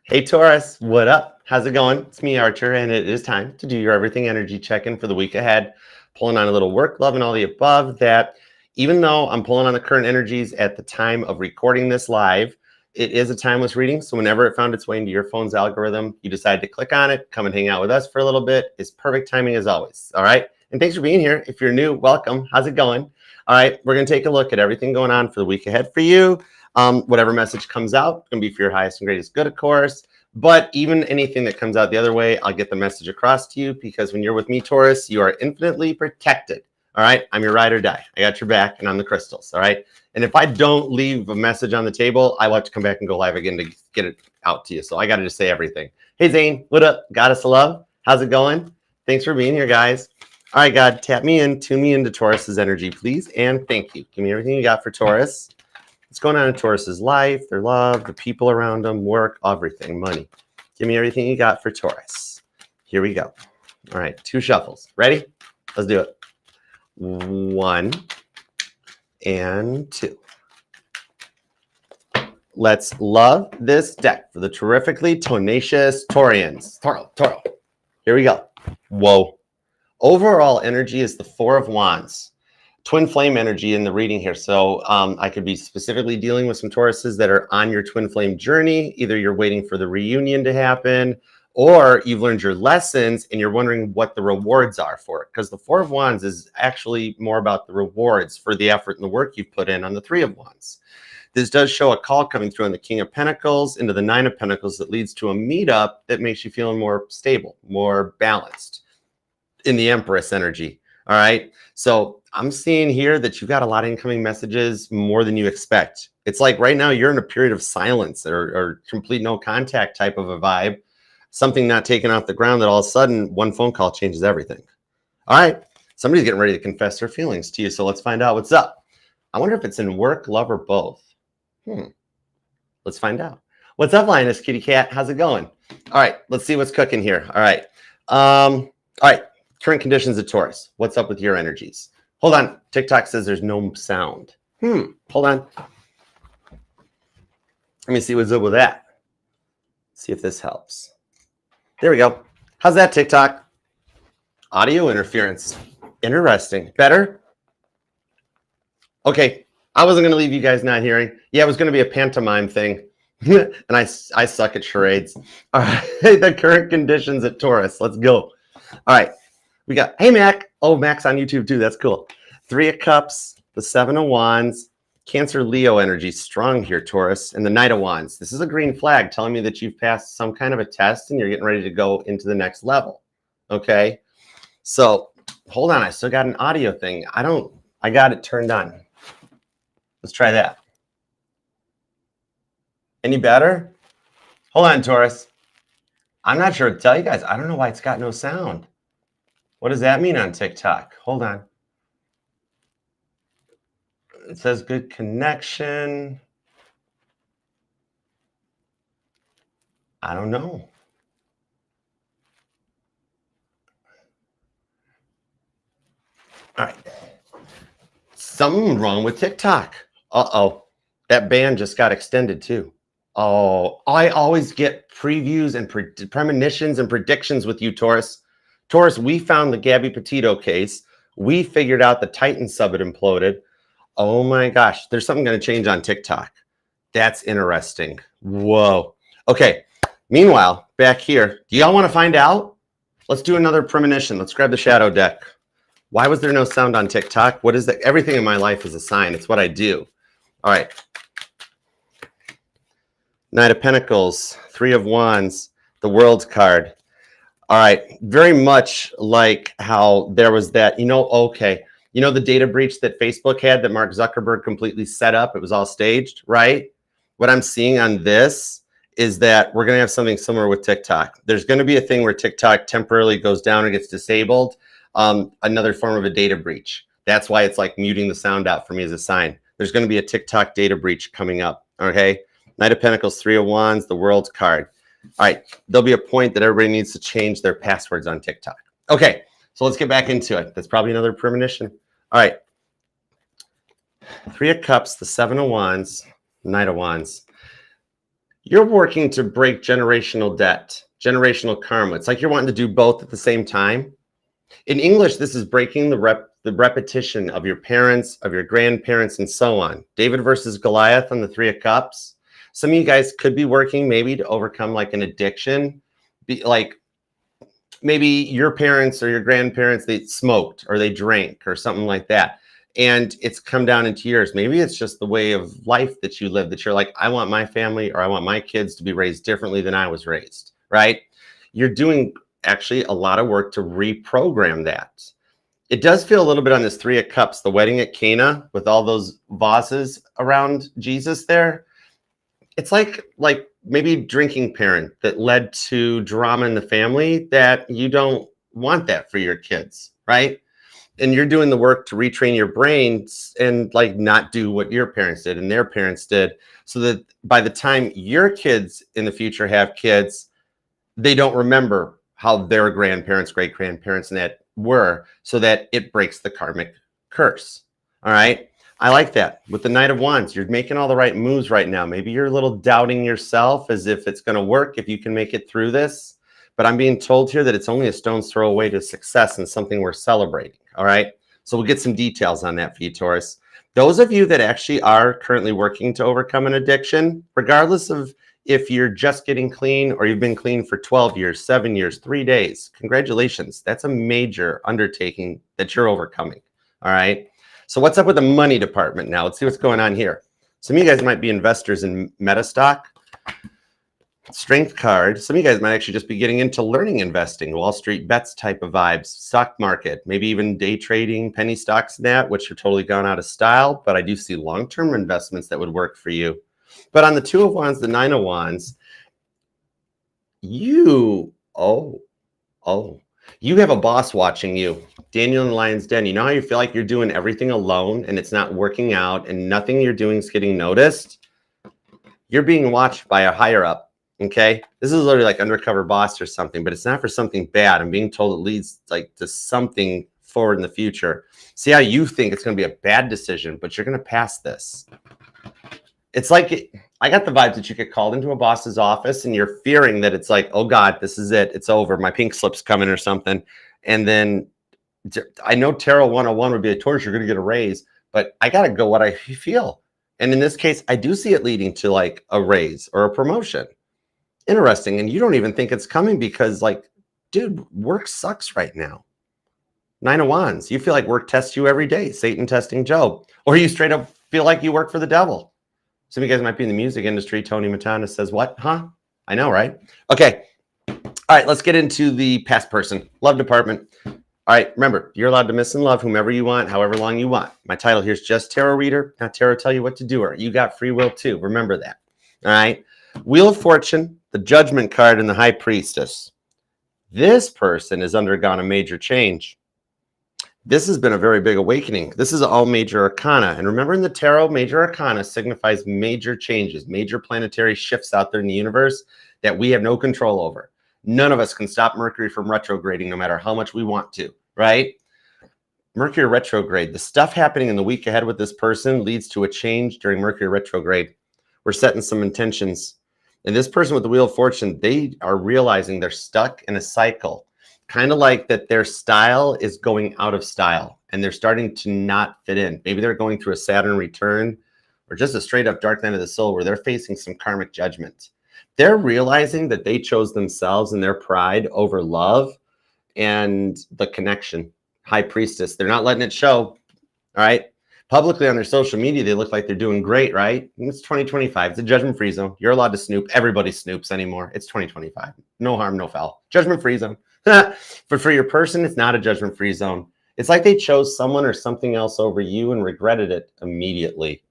Hey Taurus, what up? How's it going? It's me, Archer, and it is time to do your everything energy check-in for the week ahead. Pulling on a little work, love, and all the above. That even though I'm pulling on the current energies at the time of recording this live, it is a timeless reading. So whenever it found its way into your phone's algorithm, you decide to click on it, come and hang out with us for a little bit. It's perfect timing as always. All right. And thanks for being here. If you're new, welcome. How's it going? All right. We're going to take a look at everything going on for the week ahead for you. Whatever message comes out, it's going to be for your highest and greatest good, of course. But even anything that comes out the other way, I'll get the message across to you, because when you're with me, Taurus, you are infinitely protected. All right. I'm your ride or die. I got your back, and I'm the crystals. All right. And if I don't leave a message on the table, I will have to come back and go live again to get it out to you. So I got to just say everything. Hey, Zane, what up? Goddess of love. How's it going? Thanks for being here, guys. All right, God, tap me in, tune me into Taurus's energy, please. And thank you. Give me everything you got for Taurus. What's going on in Taurus's life, their love, the people around them, work, everything, money. Give me everything you got for Taurus. Here we go. All right, 2 shuffles. Ready? Let's do it. 1 and 2. Let's love this deck for the terrifically tenacious Taurians. Toro. Here we go. Whoa. Overall energy is the 4 of Wands. Twin flame energy in the reading here. So I could be specifically dealing with some Tauruses that are on your twin flame journey. Either you're waiting for the reunion to happen, or you've learned your lessons and you're wondering what the rewards are for it. Because the 4 of Wands is actually more about the rewards for the effort and the work you've put in on the 3 of Wands. This does show a call coming through on the King of Pentacles into the 9 of Pentacles that leads to a meetup that makes you feel more stable, more balanced in the Empress energy. All right. So I'm seeing here that you've got a lot of incoming messages, more than you expect. It's like right now you're in a period of silence or complete no contact type of a vibe. Something not taken off the ground that all of a sudden one phone call changes everything. All right. Somebody's getting ready to confess their feelings to you. So let's find out what's up. I wonder if it's in work, love, or both. Let's find out. What's up, Lioness Kitty Cat? How's it going? All right. Let's see what's cooking here. All right. All right. Current conditions of Taurus. What's up with your energies? Hold on. TikTok says there's no sound. Hold on. Let me see what's up with that. See if this helps. There we go. How's that, TikTok? Audio interference. Interesting. Better? Okay. I wasn't going to leave you guys not hearing. Yeah, it was going to be a pantomime thing. And I suck at charades. All right. The current conditions at Taurus. Let's go. All right. We got, hey, Mac. Oh, Mac's on YouTube too. That's cool. 3 of Cups, the 7 of Wands, Cancer, Leo energy, strong here, Taurus, and the Knight of Wands. This is a green flag telling me that you've passed some kind of a test and you're getting ready to go into the next level. Okay. So hold on. I still got an audio thing. I got it turned on. Let's try that. Any better? Hold on, Taurus. I'm not sure to tell you guys. I don't know why it's got no sound. What does that mean on TikTok? Hold on. It says good connection. I don't know. All right. Something wrong with TikTok. Uh-oh. That ban just got extended too. Oh, I always get previews and premonitions and predictions with you, Taurus. Taurus, we found the Gabby Petito case. We figured out the Titan sub had imploded. Oh my gosh, there's something going to change on TikTok. That's interesting. Whoa. Okay. Meanwhile, back here, do y'all want to find out? Let's do another premonition. Let's grab the shadow deck. Why was there no sound on TikTok? What is that? Everything in my life is a sign. It's what I do. All right. Knight of Pentacles, 3 of Wands, the World card. All right. Very much like how there was that, okay. You know the data breach that Facebook had that Mark Zuckerberg completely set up? It was all staged, right? What I'm seeing on this is that we're going to have something similar with TikTok. There's going to be a thing where TikTok temporarily goes down or gets disabled. Another form of a data breach. That's why it's like muting the sound out for me as a sign. There's going to be a TikTok data breach coming up, okay? Knight of Pentacles, 3 of Wands, the World card. All right, there'll be a point that everybody needs to change their passwords on TikTok. Okay, so let's get back into it. That's probably another premonition. All right. 3 of Cups, the 7 of Wands, Knight of Wands. You're working to break generational debt, generational karma. It's like you're wanting to do both at the same time. In English, this is breaking the repetition of your parents, of your grandparents, and so on. David versus Goliath on the Three of Cups. Some of you guys could be working maybe to overcome like an addiction. Like maybe your parents or your grandparents, they smoked or they drank or something like that. And it's come down into yours. Maybe it's just the way of life that you live, that you're like, I want my family or I want my kids to be raised differently than I was raised, right? You're doing actually a lot of work to reprogram that. It does feel a little bit on this Three of Cups, the wedding at Cana with all those vases around Jesus there. It's like maybe drinking parent that led to drama in the family that you don't want that for your kids, right? And you're doing the work to retrain your brains and like not do what your parents did and their parents did, so that by the time your kids in the future have kids, they don't remember how their grandparents, great grandparents, and that were, so that it breaks the karmic curse. All right. I like that. With the Knight of Wands, you're making all the right moves right now. Maybe you're a little doubting yourself as if it's going to work, if you can make it through this. But I'm being told here that it's only a stone's throw away to success and something we're celebrating. All right. So we'll get some details on that for you, Taurus. Those of you that actually are currently working to overcome an addiction, regardless of if you're just getting clean or you've been clean for 12 years, 7 years, 3 days, congratulations. That's a major undertaking that you're overcoming. All right. So what's up with the money department now? Let's see what's going on here. Some of you guys might be investors in meta stock. Strength card. Some of you guys might actually just be getting into learning investing, Wall Street bets type of vibes, stock market, maybe even day trading, penny stocks and that, which are totally gone out of style. But I do see long-term investments that would work for you. But on the Two of Wands, the Nine of Wands, you have a boss watching you. Daniel in the Lion's Den. You know how you feel like you're doing everything alone and it's not working out and nothing you're doing is getting noticed? You're being watched by a higher up. Okay, this is literally like undercover boss or something, but it's not for something bad. I'm being told it leads like to something forward in the future. See how you think it's going to be a bad decision, but you're going to pass this. It's like, I got the vibes that you get called into a boss's office and you're fearing that it's like, oh God, this is it. It's over. My pink slip's coming or something. And then I know Tarot 101 would be a Taurus, you're going to get a raise, but I got to go what I feel. And in this case, I do see it leading to like a raise or a promotion. Interesting. And you don't even think it's coming because like, dude, work sucks right now. Nine of Wands. You feel like work tests you every day. Satan testing Job. Or you straight up feel like you work for the devil. Some of you guys might be in the music industry. Tony Matana says, what? Huh? I know, right? Okay. All right. Let's get into the past person. Love department. All right. Remember, you're allowed to miss and love whomever you want, however long you want. My title here is just Tarot Reader, not Tarot Tell You What to Do. Or you got free will too. Remember that. All right. Wheel of Fortune, the Judgment card, and the High Priestess. This person has undergone a major change. This has been a very big awakening. This is all major arcana. And remember, in the tarot, major arcana signifies major changes, major planetary shifts out there in the universe that we have no control over. None of us can stop Mercury from retrograding no matter how much we want to, right? Mercury retrograde, the stuff happening in the week ahead with this person leads to a change during Mercury retrograde. We're setting some intentions. And this person with the Wheel of Fortune, they are realizing they're stuck in a cycle. Kind of like that their style is going out of style and they're starting to not fit in. Maybe they're going through a Saturn return or just a straight up dark night of the soul where they're facing some karmic judgment. They're realizing that they chose themselves and their pride over love and the connection. High Priestess, they're not letting it show. All right. Publicly on their social media, they look like they're doing great, right? It's 2025. It's a judgment-free zone. You're allowed to snoop. Everybody snoops anymore. It's 2025. No harm, no foul. Judgment-free zone. But for your person, it's not a judgment-free zone. It's like they chose someone or something else over you and regretted it immediately.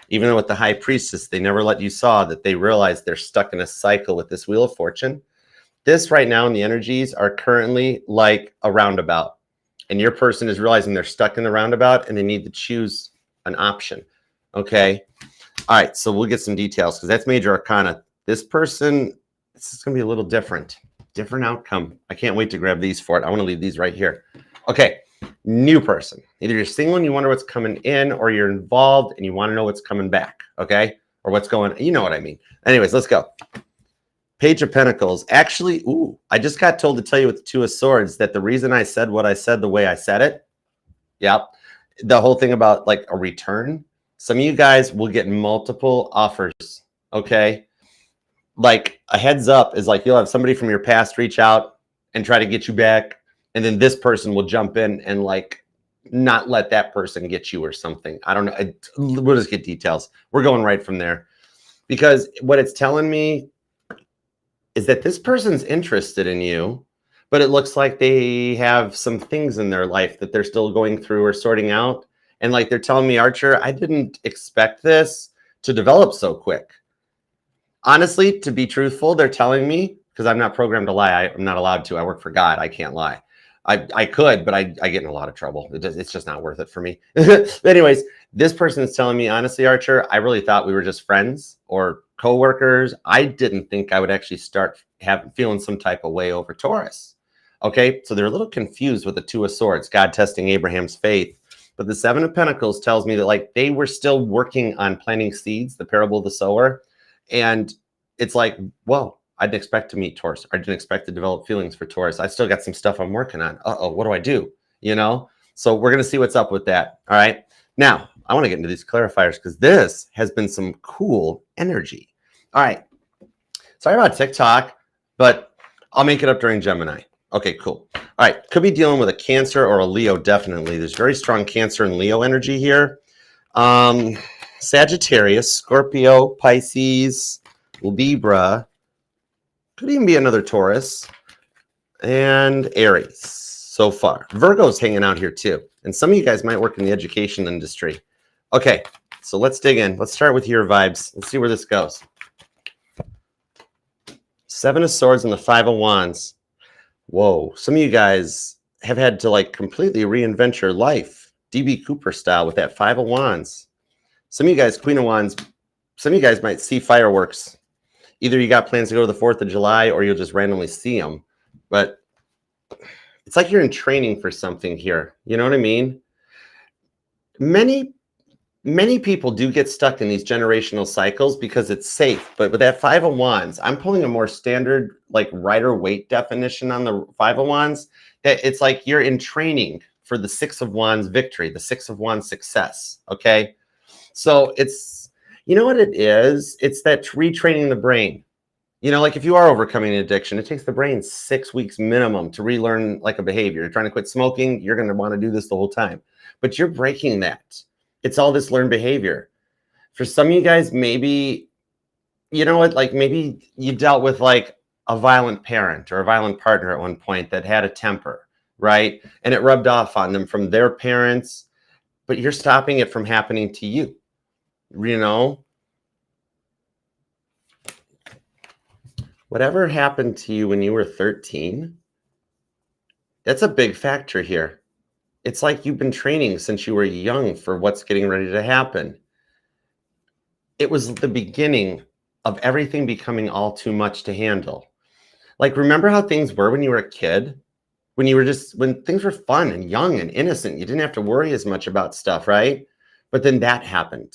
Even though with the High Priestess, they never let you saw that they realized they're stuck in a cycle with this Wheel of Fortune. This right now in the energies are currently like a roundabout. And your person is realizing they're stuck in the roundabout and they need to choose an option. Okay. All right. So we'll get some details because that's major arcana. This person, this is going to be a little different outcome. I can't wait to grab these for it. I want to leave these right here. Okay. New person. Either you're single and you wonder what's coming in or you're involved and you want to know what's coming back. Okay. or what's going, you know what I mean. Anyways, let's go. Page of Pentacles. Actually, ooh, I just got told to tell you with the Two of Swords that the reason I said what I said the way I said it, yep, the whole thing about like a return, some of you guys will get multiple offers, okay? Like a heads up is like you'll have somebody from your past reach out and try to get you back, and then this person will jump in and like not let that person get you or something. I don't know. We'll just get details. We're going right from there, because what it's telling me is that this person's interested in you, but it looks like they have some things in their life that they're still going through or sorting out. And like they're telling me, Archer, I didn't expect this to develop so quick. Honestly, to be truthful, they're telling me, because I'm not programmed to lie. I'm not allowed to. I work for God. I can't lie. I could, but I get in a lot of trouble. It's just not worth it for me. Anyways, this person is telling me, honestly, Archer, I really thought we were just friends or co-workers. I didn't think I would actually start feeling some type of way over Taurus. Okay, so they're a little confused with the Two of Swords, God testing Abraham's faith. But the Seven of Pentacles tells me that like they were still working on planting seeds, the parable of the sower. And it's like, whoa, I didn't expect to meet Taurus. I didn't expect to develop feelings for Taurus. I still got some stuff I'm working on. Uh-oh, what do I do? You know? So we're going to see what's up with that. All right. Now, I want to get into these clarifiers because this has been some cool energy. All right. Sorry about TikTok, but I'll make it up during Gemini. Okay, cool. All right. Could be dealing with a Cancer or a Leo, definitely. There's very strong Cancer and Leo energy here. Sagittarius, Scorpio, Pisces, Libra. Could even be another Taurus. And Aries so far. Virgo's hanging out here too. And some of you guys might work in the education industry. Okay, so let's dig in. Let's start with your vibes. Let's see where this goes. Seven of Swords and the Five of Wands. Whoa, some of you guys have had to like completely reinvent your life. DB Cooper style with that Five of Wands. Some of you guys, Queen of Wands, some of you guys might see fireworks. Either you got plans to go to the 4th of July or you'll just randomly see them. But it's like you're in training for something here. You know what I mean? Many people do get stuck in these generational cycles because it's safe. But with that Five of Wands, I'm pulling a more standard, like Rider-Waite definition on the Five of Wands. It's like you're in training for the Six of Wands victory, the Six of Wands success. Okay. So it's, you know what it is? It's that retraining the brain. You know, like if you are overcoming an addiction, it takes the brain 6 weeks minimum to relearn like a behavior. You're trying to quit smoking, you're going to want to do this the whole time. But you're breaking that. It's all this learned behavior. For some of you guys, maybe, you know what, like maybe you dealt with like a violent parent or a violent partner at one point that had a temper, right? And it rubbed off on them from their parents, but you're stopping it from happening to you, you know? Whatever happened to you when you were 13, that's a big factor here. It's like you've been training since you were young for what's getting ready to happen. It was the beginning of everything becoming all too much to handle. Like, remember how things were when you were a kid? When things were fun and young and innocent, you didn't have to worry as much about stuff, right? But then that happened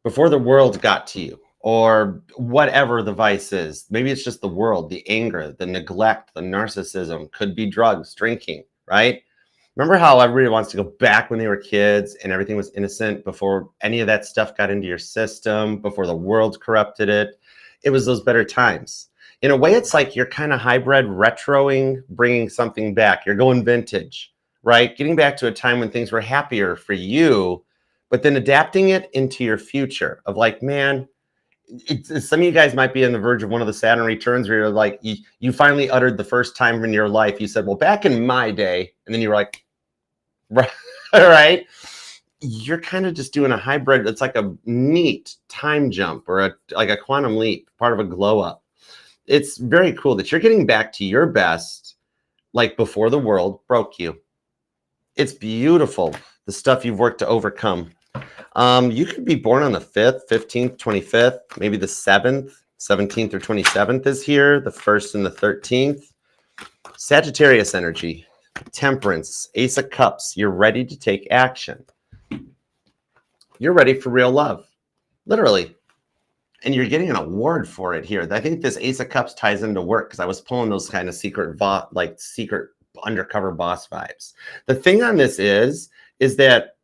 before the world got to you. Or whatever the vice is. Maybe it's just the world, the anger, the neglect, the narcissism, could be drugs, drinking, right? Remember how everybody wants to go back when they were kids and everything was innocent before any of that stuff got into your system, before the world corrupted it? It was those better times. In a way, it's like you're kind of hybrid retroing, bringing something back. You're going vintage, right? Getting back to a time when things were happier for you, but then adapting it into your future of like, man, some of you guys might be on the verge of one of the Saturn returns where you're like, you finally uttered the first time in your life, you said, well, back in my day, and then you were like, right? You're kind of just doing a hybrid. It's like a neat time jump or like a quantum leap, part of a glow up. It's very cool that you're getting back to your best, like before the world broke you. It's beautiful, the stuff you've worked to overcome. You could be born on the 5th, 15th, 25th, maybe the 7th, 17th or 27th is here, the 1st and the 13th. Sagittarius energy, Temperance, Ace of Cups. You're ready to take action. You're ready for real love. Literally. and you're getting an award for it here. I think this Ace of Cups ties into work because I was pulling those kind of secret undercover boss vibes. The thing on this is that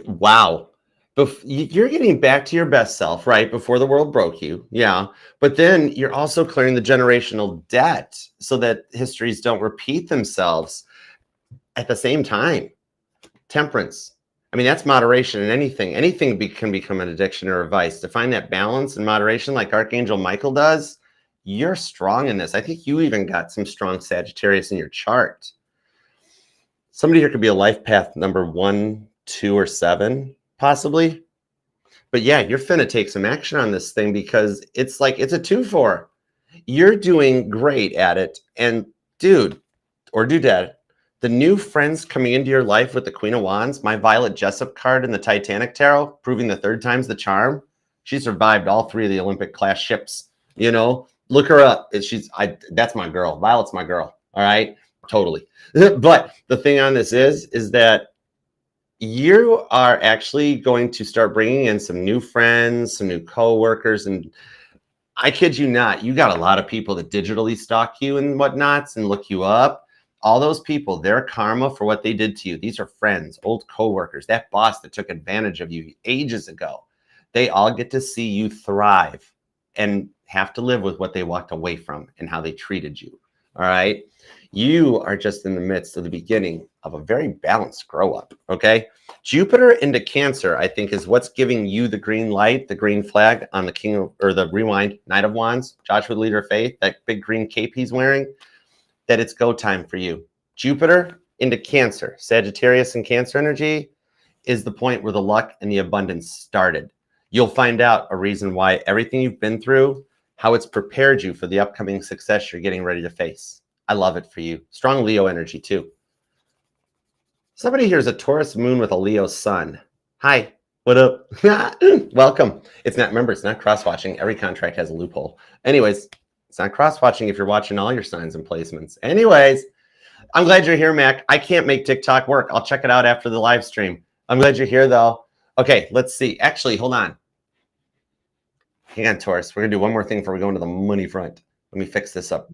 wow, you're getting back to your best self, right? Before the world broke you. Yeah. But then you're also clearing the generational debt so that histories don't repeat themselves at the same time. Temperance. I mean, that's moderation in anything. Anything can become an addiction or a vice. To find that balance and moderation like Archangel Michael does, you're strong in this. I think you even got some strong Sagittarius in your chart. Somebody here could be a life path number 1, 2, or 7, possibly. But yeah, you're finna take some action on this thing because it's like it's a 2-4. You're doing great at it. And dude, or dudette, the new friends coming into your life with the Queen of Wands, my Violet Jessup card in the Titanic Tarot, proving the 3rd time's the charm. She survived all 3 of the Olympic class ships. You know, look her up. That's my girl. Violet's my girl. All right, totally. But the thing on this is that you are actually going to start bringing in some new friends, some new co-workers, and I kid you not, you got a lot of people that digitally stalk you and whatnots and look you up. All those people, their karma for what they did to you. These are friends, old co-workers, that boss that took advantage of you ages ago. They all get to see you thrive and have to live with what they walked away from and how they treated you. All right. You are just in the midst of the beginning of a very balanced grow up. Okay. Jupiter into Cancer, I think, is what's giving you the green light, the green flag on the the rewind Knight of Wands, Joshua, leader of faith, that big green cape he's wearing, that it's go time for you. Jupiter into Cancer, Sagittarius and Cancer energy is the point where the luck and the abundance started. You'll find out a reason why everything you've been through, how it's prepared you for the upcoming success you're getting ready to face. I love it for you. Strong Leo energy too. Somebody here is a Taurus moon with a Leo sun. Hi, what up? Welcome. Remember, it's not cross-watching. Every contract has a loophole. Anyways, it's not cross-watching if you're watching all your signs and placements. Anyways, I'm glad you're here, Mac. I can't make TikTok work. I'll check it out after the live stream. I'm glad you're here, though. Okay, let's see. Actually, hold on. Hang on, Taurus. We're going to do one more thing before we go into the money front. Let me fix this up.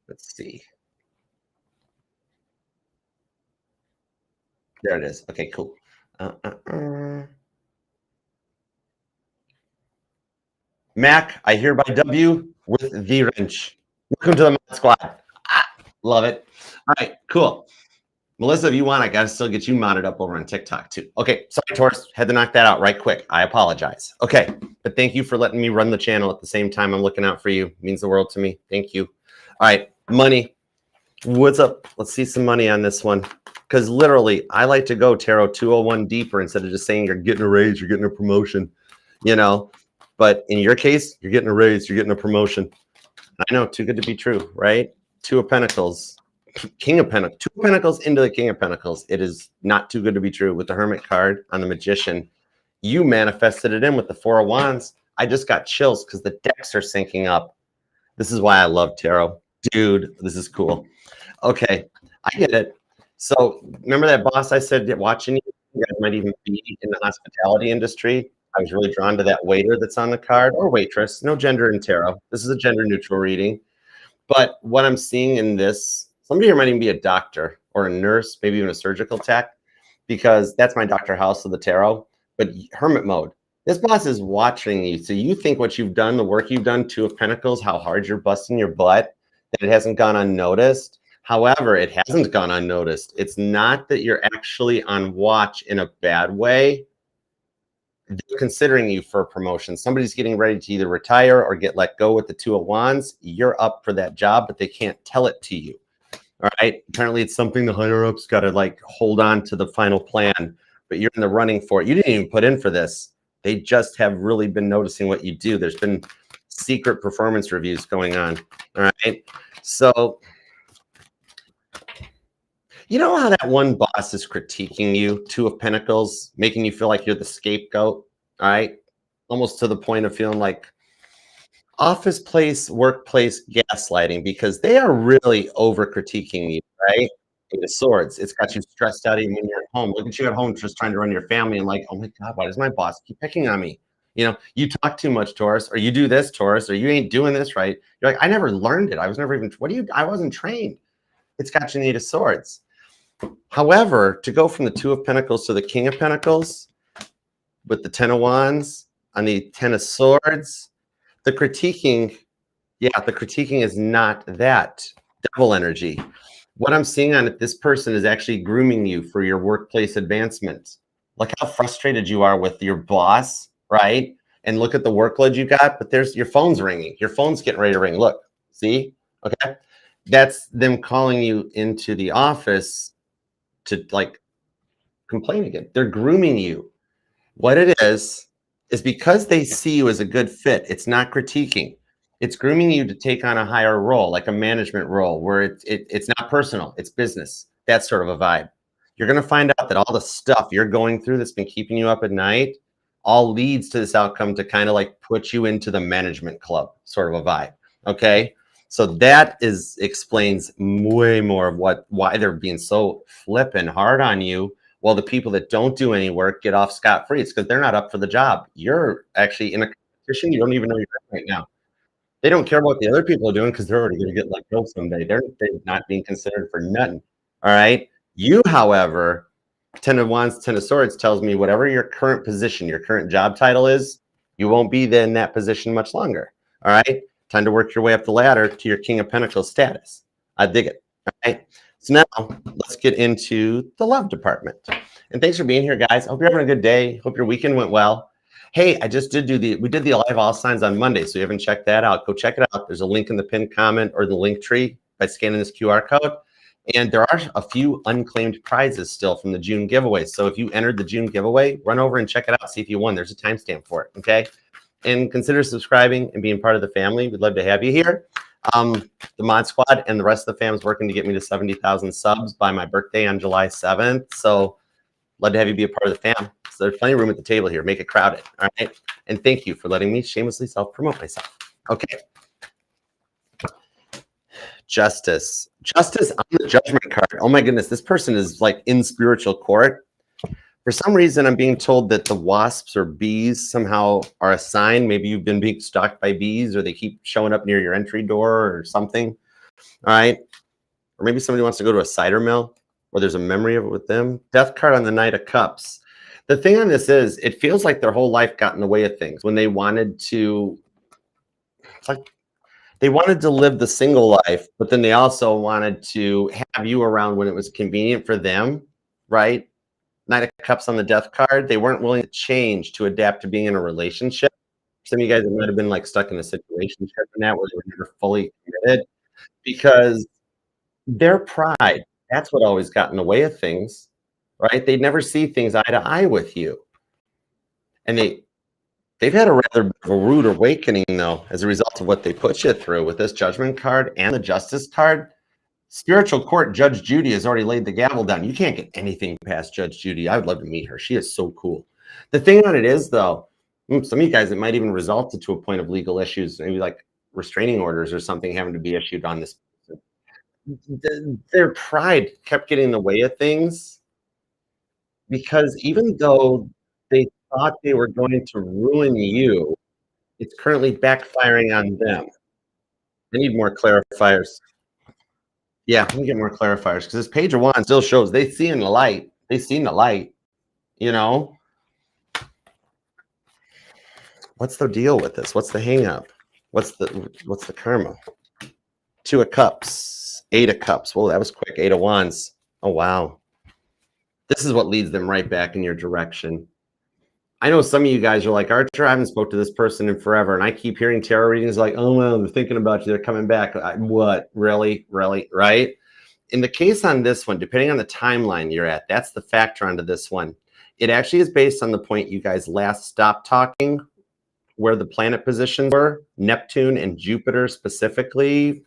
Let's see. There it is. Okay, cool. Mac, I hereby dub you with the wrench. Welcome to the Mod Squad. Love it. All right, cool. Melissa, if you want, I got to still get you modded up over on TikTok too. Okay, sorry, Taurus. Had to knock that out right quick. I apologize. Okay, but thank you for letting me run the channel at the same time. I'm looking out for you. It means the world to me. Thank you. All right, money. What's up? Let's see some money on this one. Because literally, I like to go tarot 201 deeper instead of just saying you're getting a raise, you're getting a promotion, you know. But in your case, you're getting a raise, you're getting a promotion. I know, too good to be true, right? 2 of Pentacles, King of Pentacles, 2 of Pentacles into the King of Pentacles. It is not too good to be true. With the Hermit card on the Magician, you manifested it in with the 4 of Wands. I just got chills because the decks are syncing up. This is why I love tarot. Dude, this is cool. Okay, I get it. So remember that boss I said watching you guys might even be in the hospitality industry? I was really drawn to that waiter that's on the card, or waitress. No gender in tarot. This is a gender neutral reading. But what I'm seeing in this, somebody here might even be a doctor or a nurse, maybe even a surgical tech, because that's my Dr. House of the tarot. But hermit mode. This boss is watching you. So you think what you've done, the work you've done, 2 of Pentacles, how hard you're busting your butt, that it hasn't gone unnoticed. However, it hasn't gone unnoticed. It's not that you're actually on watch in a bad way. They're considering you for a promotion. Somebody's getting ready to either retire or get let go with the 2 of Wands. You're up for that job, but they can't tell it to you. All right. Apparently, it's something the higher ups got to like hold on to the final plan, but you're in the running for it. You didn't even put in for this. They just have really been noticing what you do. There's been secret performance reviews going on. All right. So, you know how that one boss is critiquing you, 2 of Pentacles, making you feel like you're the scapegoat, all right? Almost to the point of feeling like office place, workplace gaslighting, because they are really over critiquing you, right? Eight of Swords. It's got you stressed out even when you're at home. Look at you at home just trying to run your family and like, oh my God, why does my boss keep picking on me? You know, you talk too much, Taurus, or you do this, Taurus, or you ain't doing this right. You're like, I never learned it. I was never even, I wasn't trained. It's got your 8 of Swords. However, to go from the 2 of Pentacles to the King of Pentacles with the 10 of Wands on the 10 of Swords, the critiquing, the critiquing is not that devil energy. What I'm seeing on it, this person is actually grooming you for your workplace advancement. Look how frustrated you are with your boss, right? And look at the workload you got, but there's your phone's ringing. Your phone's getting ready to ring. Look, see? Okay. That's them calling you into the office to like complain again. They're grooming you. What it is because they see you as a good fit. It's not critiquing. It's grooming you to take on a higher role, like a management role, where it's not personal, it's business. That's sort of a vibe. You're going to find out that all the stuff you're going through that's been keeping you up at night all leads to this outcome to kind of like put you into the management club, sort of a vibe. Okay. So that explains way more of why they're being so flippin' hard on you. Well, the people that don't do any work get off scot-free. It's because they're not up for the job. You're actually in a competition you don't even know you're in right now. They don't care what the other people are doing because they're already going to get let go someday. They're not being considered for nothing. All right. You, however, 10 of Wands, 10 of Swords tells me whatever your current position, your current job title is, you won't be in that position much longer. All right. Time to work your way up the ladder to your King of Pentacles status. I dig it. All right. So now let's get into the love department. And thanks for being here, guys. I hope you're having a good day. Hope your weekend went well. Hey, I just did we did the live all signs on Monday. So if you haven't checked that out, go check it out. There's a link in the pinned comment or the link tree by scanning this QR code. And there are a few unclaimed prizes still from the June giveaway. So if you entered the June giveaway, run over and check it out. See if you won. There's a timestamp for it. Okay. And consider subscribing and being part of the family. We'd love to have you here. The Mod Squad and the rest of the fam is working to get me to 70,000 subs by my birthday on July 7th. So love to have you be a part of the fam. So there's plenty of room at the table here. Make it crowded. All right. And thank you for letting me shamelessly self-promote myself. Okay. Justice. Justice on the Judgment card. Oh my goodness. This person is like in spiritual court. For some reason, I'm being told that the wasps or bees somehow are a sign. Maybe you've been being stalked by bees or they keep showing up near your entry door or something. All right. Or maybe somebody wants to go to a cider mill or there's a memory of it with them. Death card on the Knight of Cups. The thing on this is it feels like their whole life got in the way of things when they wanted to, it's like they wanted to live the single life, but then they also wanted to have you around when it was convenient for them, right? Knight of Cups on the Death card. They weren't willing to change to adapt to being in a relationship. Some of you guys might have been like stuck in a situation and that where they were never fully committed because their pride, that's what always got in the way of things, right? They'd never see things eye to eye with you. And they've had a rather bit of a rude awakening though, as a result of what they put you through with this Judgment card and the Justice card. Spiritual court, Judge Judy has already laid the gavel down. You can't get anything past Judge Judy. I would love to meet her. She is so cool. The thing on it is, though, some of you guys, it might even result to a point of legal issues, maybe like restraining orders or something having to be issued on this. Their pride kept getting in the way of things because even though they thought they were going to ruin you, it's currently backfiring on them. They need more clarifiers. Yeah, let me get more clarifiers because this Page of Wands still shows they see in the light. They seen the light, you know. What's the deal with this? What's the hang up? What's the karma? 2 of Cups, 8 of Cups. Well, that was quick. 8 of Wands. Oh wow. This is what leads them right back in your direction. I know some of you guys are like, Archer, I haven't spoke to this person in forever. And I keep hearing tarot readings like, oh, well, they're thinking about you. They're coming back. What? Really? Really? Right? In the case on this one, depending on the timeline you're at, that's the factor onto this one. It actually is based on the point you guys last stopped talking, where the planet positions were, Neptune and Jupiter specifically.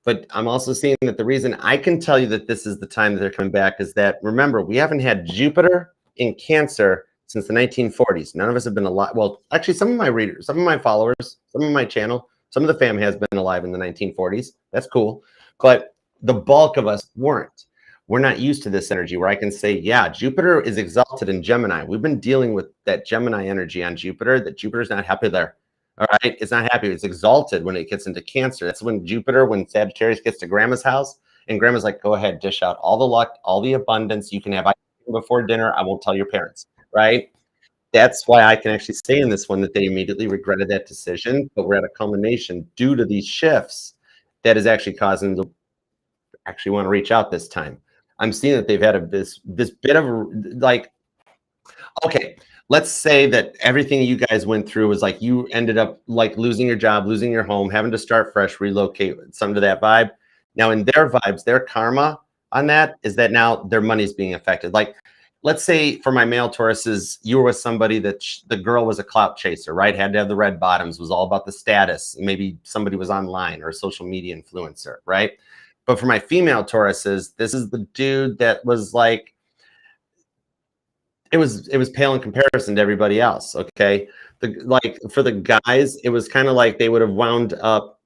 But I'm also seeing that the reason I can tell you that this is the time that they're coming back is that, remember, we haven't had Jupiter in Cancer since the 1940s. None of us have been alive. Well, actually, some of my readers, some of my followers, some of my channel, some of the fam has been alive in the 1940s. That's cool. But the bulk of us weren't. we're not used to this energy where I can say, yeah, Jupiter is exalted in Gemini. We've been dealing with that Gemini energy on Jupiter, that Jupiter's not happy there. All right. It's not happy. It's exalted when it gets into Cancer. That's when Jupiter, when Sagittarius gets to grandma's house, and grandma's like, go ahead, dish out all the luck, all the abundance you can have before dinner. I won't tell your parents. Right. That's why I can actually say in this one that they immediately regretted that decision, but we're at a culmination due to these shifts that is actually causing them to actually want to reach out this time. I'm seeing that they've had this bit of like, okay, let's say that everything you guys went through was like you ended up like losing your job, losing your home, having to start fresh, relocate, some to that vibe. Now in their vibes, their karma on that is that now their money's being affected. Like, let's say for my male Tauruses, you were with somebody that the girl was a clout chaser, right? Had to have the red bottoms, was all about the status. Maybe somebody was online or a social media influencer, right? But for my female Tauruses, this is the dude that was like, it was pale in comparison to everybody else. Okay. Like for the guys, it was kind of like they would have wound up.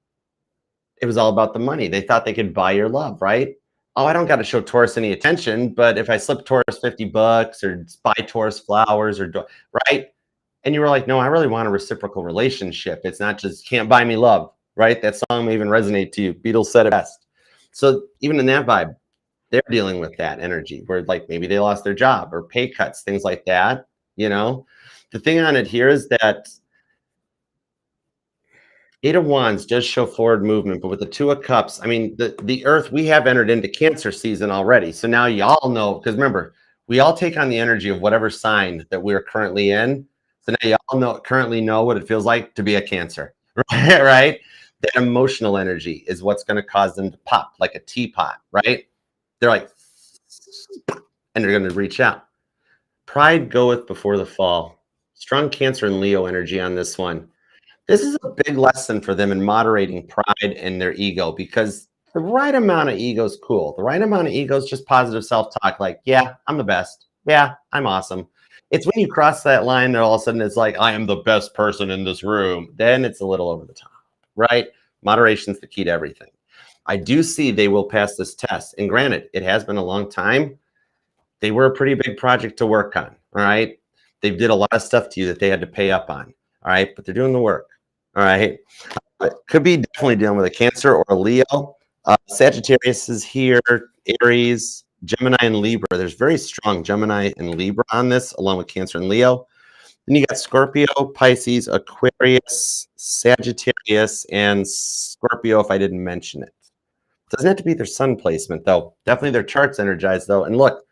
It was all about the money. They thought they could buy your love, right? Oh, I don't got to show Taurus any attention, but if I slip Taurus $50 or buy Taurus flowers or right. And you were like, no, I really want a reciprocal relationship. It's not just can't buy me love, right? That song may even resonate to you. Beatles said it best. So even in that vibe, they're dealing with that energy where like maybe they lost their job or pay cuts, things like that. You know, the thing on it here is that Eight of Wands does show forward movement, but with the Two of Cups, I mean, the Earth, we have entered into Cancer season already. So now y'all know, because remember, we all take on the energy of whatever sign that we're currently in. So now y'all currently know what it feels like to be a Cancer, right? That emotional energy is what's going to cause them to pop like a teapot, right? They're like, and they're going to reach out. Pride goeth before the fall. Strong Cancer and Leo energy on this one. This is a big lesson for them in moderating pride and their ego, because the right amount of ego is cool. The right amount of ego is just positive self-talk. Like, yeah, I'm the best. Yeah, I'm awesome. It's when you cross that line that all of a sudden it's like, I am the best person in this room. Then it's a little over the top, right? Moderation's the key to everything. I do see they will pass this test. And granted, it has been a long time. They were a pretty big project to work on, all right? They did a lot of stuff to you that they had to pay up on, all right? But they're doing the work, all right? Could be definitely dealing with a Cancer or a Leo. Sagittarius is here, Aries, Gemini, and Libra. There's very strong Gemini and Libra on this, along with Cancer and Leo. Then you got Scorpio, Pisces, Aquarius, Sagittarius, and Scorpio, if I didn't mention it. Doesn't have to be their sun placement, though. Definitely their chart's energized, though. And look,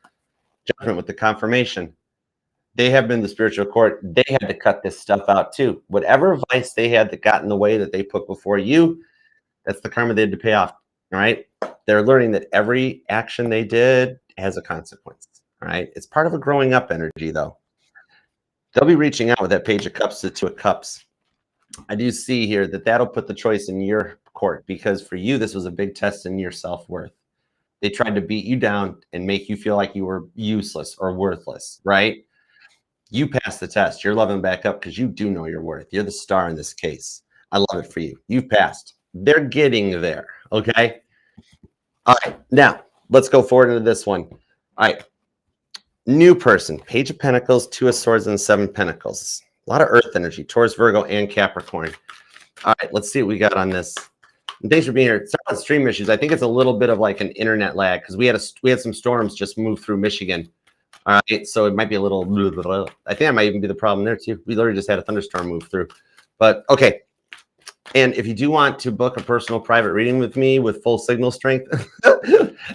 Judgment with the confirmation. They have been the spiritual court. They had to cut this stuff out, too. Whatever vice they had that got in the way that they put before you, that's the karma they had to pay off, all right? They're learning that every action they did has a consequence, all right? It's part of a growing up energy, though. They'll be reaching out with that Page of Cups to Two of Cups. I do see here that that'll put the choice in your court, because for you, this was a big test in your self-worth. They tried to beat you down and make you feel like you were useless or worthless, right? You passed the test. You're loving back up because you do know your worth. You're the star in this case. I love it for you. You've passed. They're getting there, okay? All right, now let's go forward into this one. All right, new person, Page of Pentacles, Two of Swords, and Seven of Pentacles. A lot of earth energy, Taurus, Virgo, and Capricorn. All right, let's see what we got on this. And thanks for being here. Sorry about stream issues. I think it's a little bit of like an internet lag because we had some storms just move through Michigan. All right, so it might be a little. I think that might even be the problem there too. We literally just had a thunderstorm move through. But okay. And if you do want to book a personal private reading with me with full signal strength,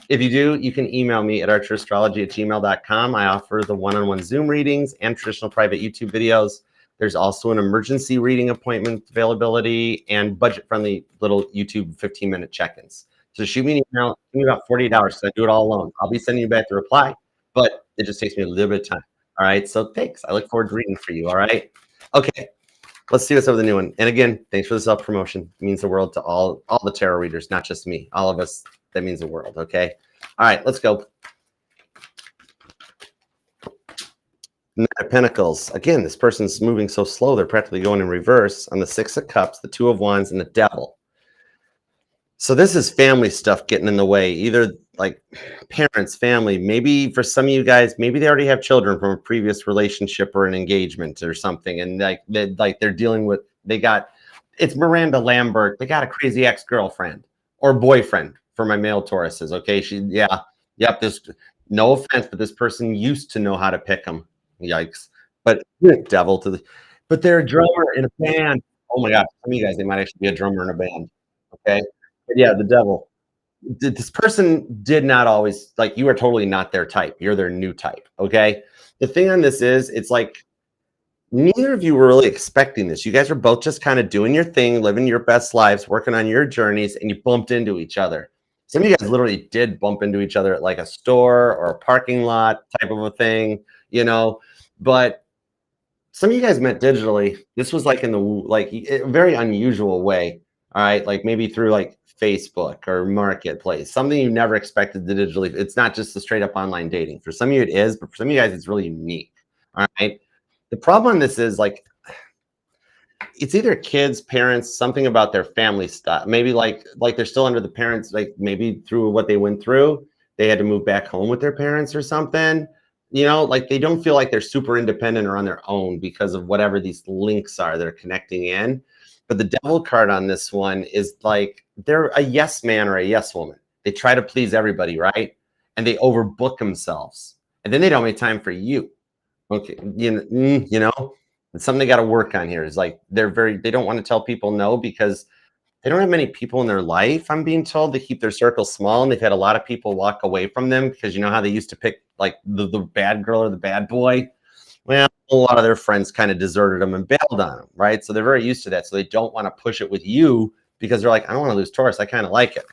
if you do, you can email me at archerastrology@gmail.com. I offer the one-on-one Zoom readings and traditional private YouTube videos. There's also an emergency reading appointment availability and budget-friendly little YouTube 15-minute check-ins. So shoot me an email. Give me about 48 hours, so I do it all alone. I'll be sending you back the reply, but it just takes me a little bit of time. All right, so thanks. I look forward to reading for you, all right? Okay, let's see what's up with the new one. And again, thanks for the self-promotion. It means the world to all the tarot readers, not just me. All of us, that means the world, okay? All right, let's go. Knight of Pentacles. Again, this person's moving so slow, they're practically going in reverse on the Six of Cups, the Two of Wands, and the Devil. So this is family stuff getting in the way. Either like parents, family. Maybe for some of you guys, maybe they already have children from a previous relationship or an engagement or something, and they're dealing with it's Miranda Lambert. They got a crazy ex-girlfriend or boyfriend for my male Tauruses. Okay, yep. This, no offense, but this person used to know how to pick them. Yikes! But devil to the, but they're a drummer in a band. Oh my God, some of you guys, they might actually be a drummer in a band. Okay, but yeah, the devil. This person did not always, like, you are totally not their type. You're their new type. Okay. The thing on this is, it's like neither of you were really expecting this. You guys were both just kind of doing your thing, living your best lives, working on your journeys, and you bumped into each other. Some of you guys literally did bump into each other at like a store or a parking lot type of a thing, but some of you guys met digitally. This was like in the a very unusual way. All right, like maybe through like Facebook or Marketplace, something you never expected to digitally. It's not just the straight up online dating. For some of you it is, but for some of you guys it's really unique. All right. The problem on this is like it's either kids, parents, something about their family stuff. Maybe like they're still under the parents, like maybe through what they went through, they had to move back home with their parents or something. Like they don't feel like they're super independent or on their own because of whatever these links are that are connecting in. But the devil card on this one is like they're a yes man or a yes woman. They try to please everybody, right? And they overbook themselves. And then they don't make time for you. Okay, it's something they got to work on here. Is like they don't want to tell people no because they don't have many people in their life. I'm being told they keep their circle small, and they've had a lot of people walk away from them because you know how they used to pick like the bad girl or the bad boy. Well, a lot of their friends kind of deserted them and bailed on them, right? So they're very used to that. So they don't want to push it with you because they're like, I don't want to lose Taurus. I kind of like it.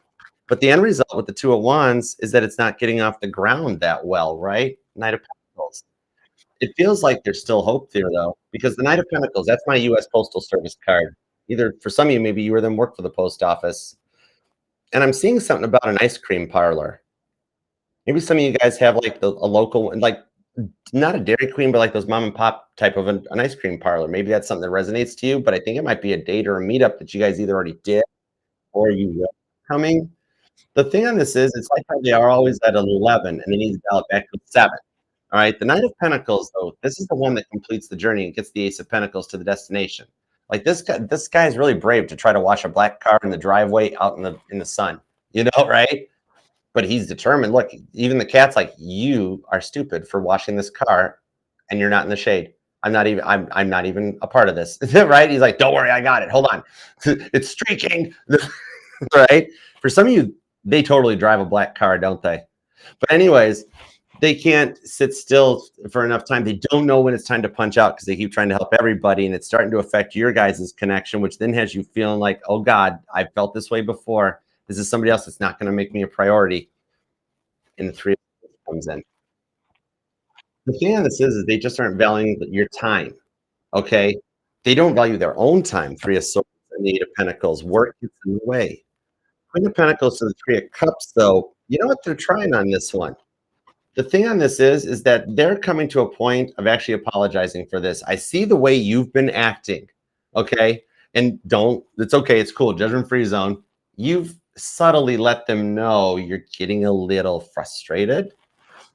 But the end result with the Two of Wands is that it's not getting off the ground that well, right? Knight of Pentacles. It feels like there's still hope there, though, because the Knight of Pentacles, that's my U.S. Postal Service card. Either for some of you, maybe you or them work for the post office. And I'm seeing something about an ice cream parlor. Maybe some of you guys have like a local, like not a Dairy Queen, but like those mom and pop type of an ice cream parlor. Maybe that's something that resonates to you, but I think it might be a date or a meetup that you guys either already did or you will coming. The thing on this is, it's like how they are always at 11 and they need to dial it back to 7. All right, the Knight of Pentacles, though, this is the one that completes the journey and gets the Ace of Pentacles to the destination. Like this guy is really brave to try to wash a black car in the driveway out in the sun, right? But he's determined. Look, even the cat's like, you are stupid for washing this car, and you're not in the shade. I'm not even a part of this, right? He's like, don't worry, I got it. Hold on, it's streaking, right? For some of you, they totally drive a black car, don't they? But anyways, they can't sit still for enough time. They don't know when it's time to punch out because they keep trying to help everybody, and it's starting to affect your guys' connection, which then has you feeling like, oh God, I felt this way before. This is somebody else that's not going to make me a priority. And the Three of Swords comes in. The thing on this is they just aren't valuing your time. Okay, they don't value their own time. Three of Swords and the Eight of Pentacles. Work gets in the way. Queen of Pentacles to the Three of Cups, though. You know what they're trying on this one? The thing on this is that they're coming to a point of actually apologizing for this. I see the way you've been acting, okay? And it's okay, it's cool, judgment-free zone. You've subtly let them know you're getting a little frustrated.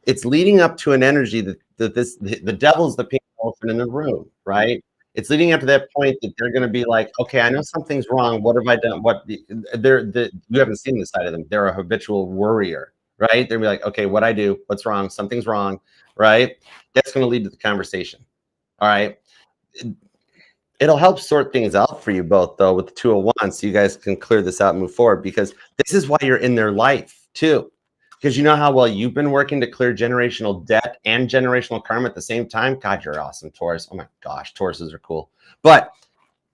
It's leading up to an energy that the devil's the pink elephant in the room, right? It's leading up to that point that they're going to be like, okay, I know something's wrong. What have I done? You haven't seen this side of them. They're a habitual worrier, right? They'll be like, okay, what I do? What's wrong? Something's wrong, right? That's going to lead to the conversation. All right. It'll help sort things out for you both, though, with the Two of Wands, so you guys can clear this out and move forward, because this is why you're in their life, too. Because you know how well you've been working to clear generational debt and generational karma at the same time? God, you're awesome, Taurus. Oh my gosh, Tauruses are cool. But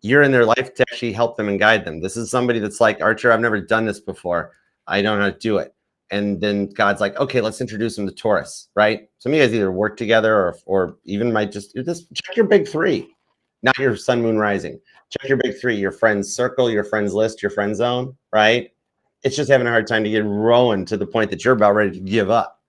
you're in their life to actually help them and guide them. This is somebody that's like, Archer, I've never done this before. I don't know how to do it. And then God's like, okay, let's introduce them to Taurus, right? Some of you guys either work together or even might just check your big three, not your sun, moon, rising. Check your big three, your friends circle, your friends list, your friend zone, right? It's just having a hard time to get rolling to the point that you're about ready to give up.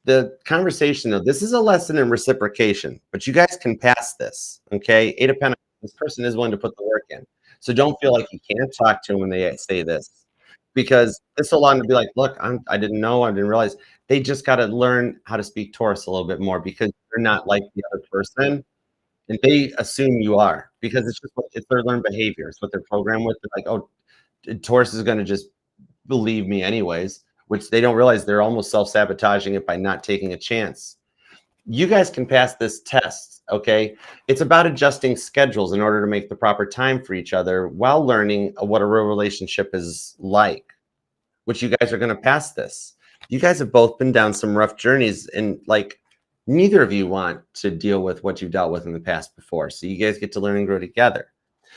The conversation, though, this is a lesson in reciprocation, but you guys can pass this, okay? Eight of Pentacles, this person is willing to put the work in. So don't feel like you can't talk to them when they say this. because it's so long to be like, look, I didn't know, I didn't realize. They just got to learn how to speak Taurus a little bit more because they're not like the other person. And they assume you are because it's their learned behavior. It's what they're programmed with. They're like, oh, Taurus is going to just believe me anyways, which they don't realize they're almost self-sabotaging it by not taking a chance. You guys can pass this test, okay? It's about adjusting schedules in order to make the proper time for each other while learning what a real relationship is like, which you guys are going to pass this. You guys have both been down some rough journeys, and like neither of you want to deal with what you've dealt with in the past before. So you guys get to learn and grow together.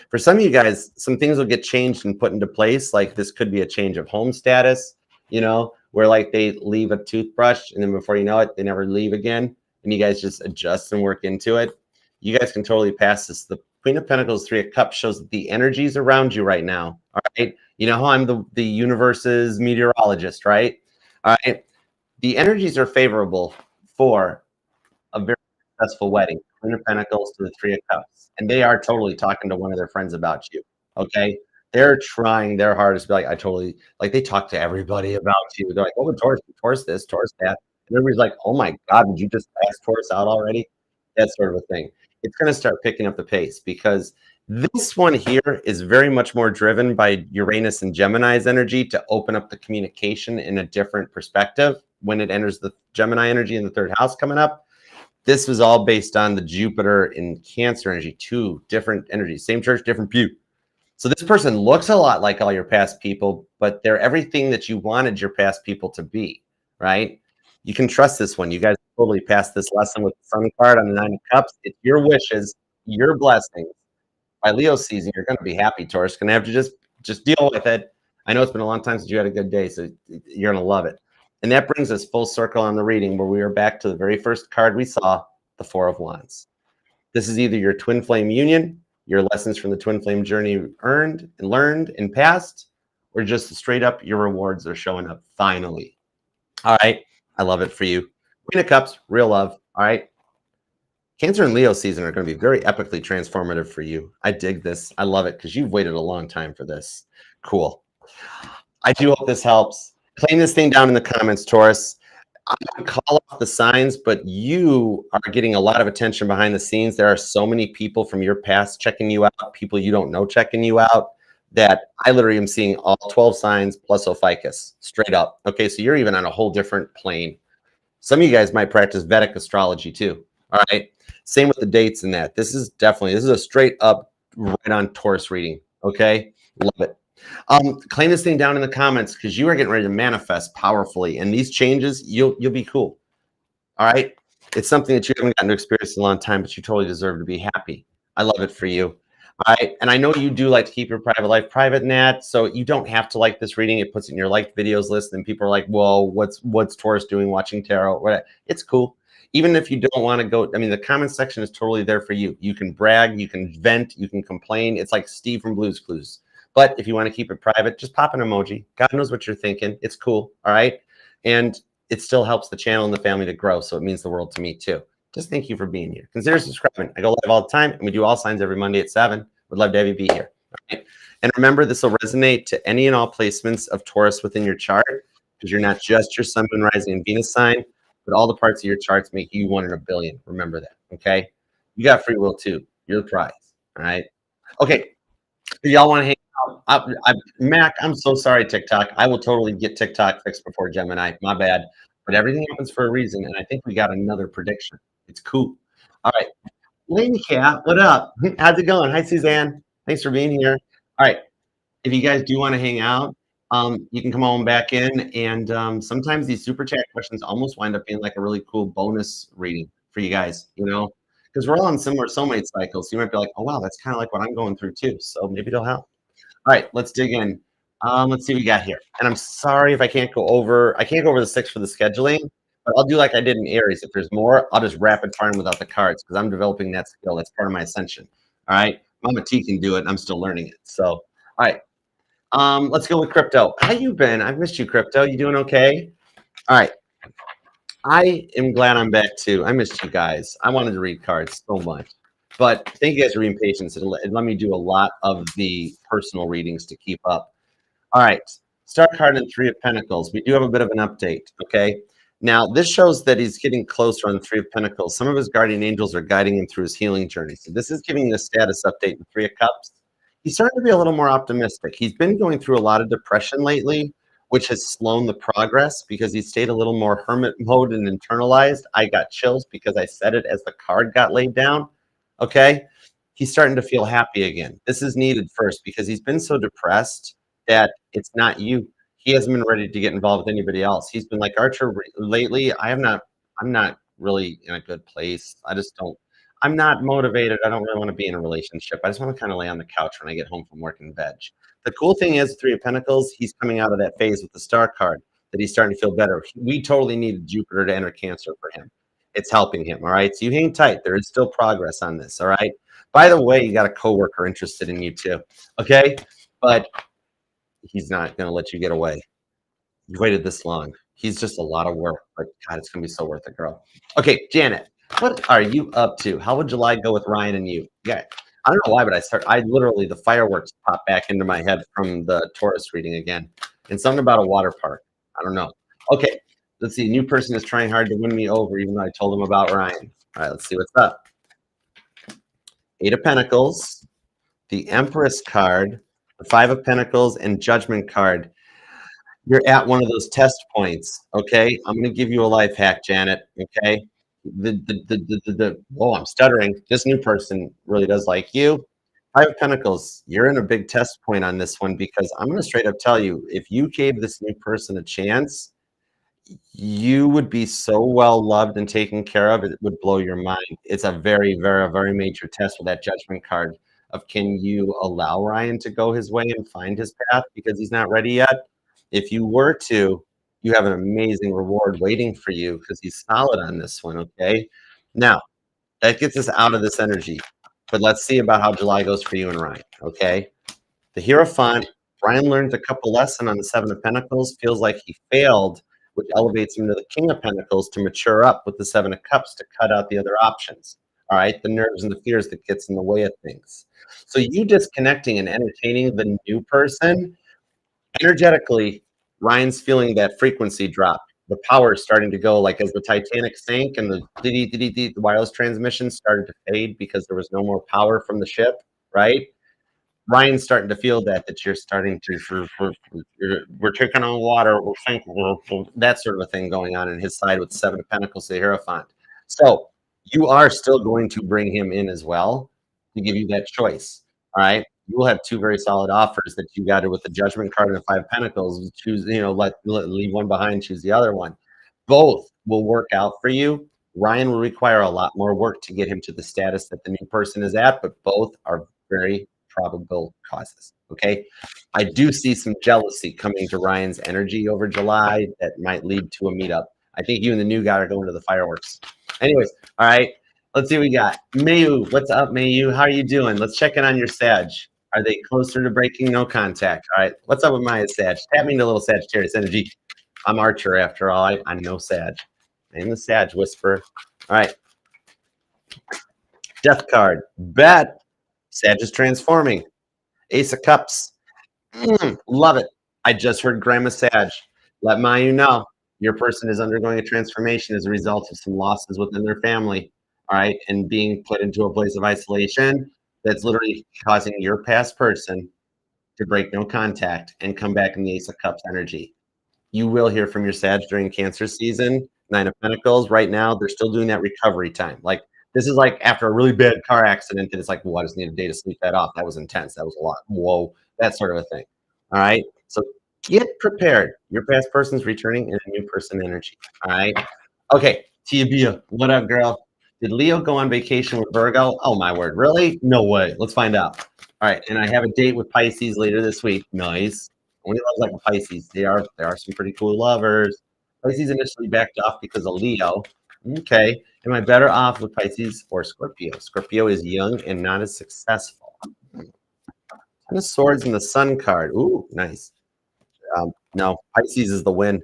For some of you guys, some things will get changed and put into place. Like this could be a change of home status, where like they leave a toothbrush and then before you know it, they never leave again. And you guys just adjust and work into it. You guys can totally pass this. The Queen of Pentacles, Three of Cups shows that the energies around you right now. All right. You know how I'm the universe's meteorologist, right? All right. The energies are favorable for a very successful wedding. Queen of Pentacles to the Three of Cups. And they are totally talking to one of their friends about you. Okay. They're trying their hardest to be like, they talk to everybody about you. They're like, oh, Taurus this, Taurus that. And everybody's like, oh my God, did you just pass Taurus out already? That sort of a thing. It's going to start picking up the pace because this one here is very much more driven by Uranus and Gemini's energy to open up the communication in a different perspective when it enters the Gemini energy in the third house coming up. This was all based on the Jupiter in Cancer energy, two different energies, same church, different pew. So this person looks a lot like all your past people, but they're everything that you wanted your past people to be, right? You can trust this one. You guys totally passed this lesson with the Sun card on the Nine of Cups. It's your wishes, your blessings. By Leo season, you're going to be happy, Taurus. Going to have to just deal with it. I know it's been a long time since you had a good day, so you're going to love it. And that brings us full circle on the reading where we are back to the very first card we saw, the Four of Wands. This is either your twin flame union, your lessons from the twin flame journey earned and learned and passed, or just straight up your rewards are showing up finally. All right. I love it for you. Queen of Cups, real love. All right. Cancer and Leo season are going to be very epically transformative for you. I dig this. I love it because you've waited a long time for this. Cool. I do hope this helps. Claim this thing down in the comments, Taurus. I would call off the signs, but you are getting a lot of attention behind the scenes. There are so many people from your past checking you out, people you don't know checking you out, that I literally am seeing all 12 signs plus Ophiuchus, straight up. Okay, so you're even on a whole different plane. Some of you guys might practice Vedic astrology too. All right, same with the dates and that. This is a straight up right on Taurus reading. Okay, love it. Claim this thing down in the comments because you are getting ready to manifest powerfully, and these changes, you'll be cool. All right, it's something that you haven't gotten to experience in a long time, but you totally deserve to be happy. I love it for you. All right, and I know you do like to keep your private life private, Nat, so you don't have to like this reading. It puts it in your liked videos list, and people are like, "Well, what's Taurus doing watching tarot?" Whatever. It's cool. Even if you don't want to go, I mean, the comment section is totally there for you. You can brag, you can vent, you can complain. It's like Steve from Blue's Clues. But if you want to keep it private, just pop an emoji. God knows what you're thinking. It's cool. All right. And it still helps the channel and the family to grow. So it means the world to me too. Just thank you for being here. Consider subscribing. I go live all the time and we do all signs every Monday at 7. Would love to have you be here. All right. And remember, this will resonate to any and all placements of Taurus within your chart because you're not just your sun, moon, rising, and Venus sign, but all the parts of your charts make you 1 in a billion. Remember that. Okay. You got free will too. You're the prize. All right. Okay. If y'all want to hang out, Mac, I'm so sorry, TikTok. I will totally get TikTok fixed before Gemini. My bad. But everything happens for a reason, and I think we got another prediction. It's cool. All right. Lady Cat, what up? How's it going? Hi, Suzanne. Thanks for being here. All right. If you guys do want to hang out, you can come on back in. And sometimes these super chat questions almost wind up being like a really cool bonus reading for you guys, because we're all on similar soulmate cycles. So you might be like, oh, wow, that's kind of like what I'm going through too. So maybe it'll help. All right, let's dig in. Let's see what we got here. And I'm sorry if I can't go over the 6 for the scheduling, but I'll do like I did in Aries. If there's more, I'll just rapid fire them without the cards because I'm developing that skill. That's part of my ascension. All right. Mama T can do it, and I'm still learning it. So, all right. Let's go with crypto. How you been? I've missed you, crypto. You doing okay? All right. I am glad I'm back too. I missed you guys. I wanted to read cards so much. But thank you guys for being patient. It let me do a lot of the personal readings to keep up. All right. Star card and Three of Pentacles. We do have a bit of an update, okay? Now, this shows that he's getting closer on the Three of Pentacles. Some of his guardian angels are guiding him through his healing journey. So this is giving the status update in Three of Cups. He's starting to be a little more optimistic. He's been going through a lot of depression lately, which has slowed the progress because he stayed a little more hermit mode and internalized. I got chills because I said it as the card got laid down, okay? He's starting to feel happy again. This is needed first because he's been so depressed that it's not you. He hasn't been ready to get involved with anybody else. He's been like, Archer, lately, I'm not really in a good place. I'm not motivated. I don't really want to be in a relationship. I just want to kind of lay on the couch when I get home from work and veg. The cool thing is, Three of Pentacles, he's coming out of that phase with the Star card, that he's starting to feel better. We totally needed Jupiter to enter Cancer for him. It's helping him, all right? So you hang tight. There is still progress on this, all right? By the way, you got a coworker interested in you too, okay? But he's not going to let you get away. You waited this long. He's just a lot of work, but God, it's going to be so worth it, girl. Okay, Janet, what are you up to? How would July go with Ryan and you? Yeah, I don't know why, but I literally, the fireworks popped back into my head from the Taurus reading again. And something about a water park. I don't know. Okay, let's see. New person is trying hard to win me over, even though I told him about Ryan. All right, let's see what's up. Eight of Pentacles, the Empress card, the Five of Pentacles, and Judgment card. You're at one of those test points, okay? I'm going to give you a life hack, Janet, okay? Oh, I'm stuttering. This new person really does like you. Five of Pentacles, you're in a big test point on this one because I'm going to straight up tell you, if you gave this new person a chance, you would be so well loved and taken care of, it would blow your mind. It's a very, very, very major test with that Judgment card of, can you allow Ryan to go his way and find his path because he's not ready yet? If you were to, you have an amazing reward waiting for you because he's solid on this one, okay? Now, that gets us out of this energy. But let's see about how July goes for you and Ryan, okay? The Hierophant, Ryan learned a couple lessons on the Seven of Pentacles, feels like he failed, which elevates him to the King of Pentacles to mature up with the Seven of Cups to cut out the other options, all right? The nerves and the fears that gets in the way of things. So you disconnecting and entertaining the new person, energetically, Ryan's feeling that frequency drop. The power is starting to go, like as the Titanic sank and the wireless transmission started to fade because there was no more power from the ship, right? Ryan's starting to feel that you're starting to, we're taking on water, we're sinking, that sort of a thing going on in his side with Seven of Pentacles, the Hierophant. So you are still going to bring him in as well to give you that choice, all right? You will have two very solid offers that you got it with the Judgment card and the Five of Pentacles. Choose, leave one behind, choose the other one. Both will work out for you. Ryan will require a lot more work to get him to the status that the new person is at, but both are very probable causes, okay? I do see some jealousy coming to Ryan's energy over July that might lead to a meetup. I think you and the new guy are going to the fireworks. Anyways, all right, let's see what we got. Mayu, what's up, Mayu? How are you doing? Let's check in on your Sag. Are they closer to breaking no contact? All right, what's up with my Sag? Tap me into a little Sagittarius energy. I'm Archer after all. I'm no Sag. I'm the Sag whisperer. All right. Death card. Bet. Sag is transforming. Ace of Cups. Love it. I just heard Grandma Sag. Let Mayu know your person is undergoing a transformation as a result of some losses within their family. All right. And being put into a place of isolation that's literally causing your past person to break no contact and come back in the Ace of Cups energy. You will hear from your Sag during Cancer season. Nine of Pentacles. Right now, they're still doing that recovery time. Like, this is like after a really bad car accident, and it's like, well, I just need a day to sleep that off. That was intense. That was a lot. Whoa, that sort of a thing. All right. So get prepared. Your past person's returning in a new person energy. All right. Okay. Tia, what up, girl? Did Leo go on vacation with Virgo? Oh, my word. Really? No way. Let's find out. All right. And I have a date with Pisces later this week. Nice. Only love like Pisces. There are some pretty cool lovers. Pisces initially backed off because of Leo. Okay. Am I better off with Pisces or Scorpio? Scorpio is young and not as successful. Ten of Swords and the Sun card. Ooh, nice. No, Pisces is the win.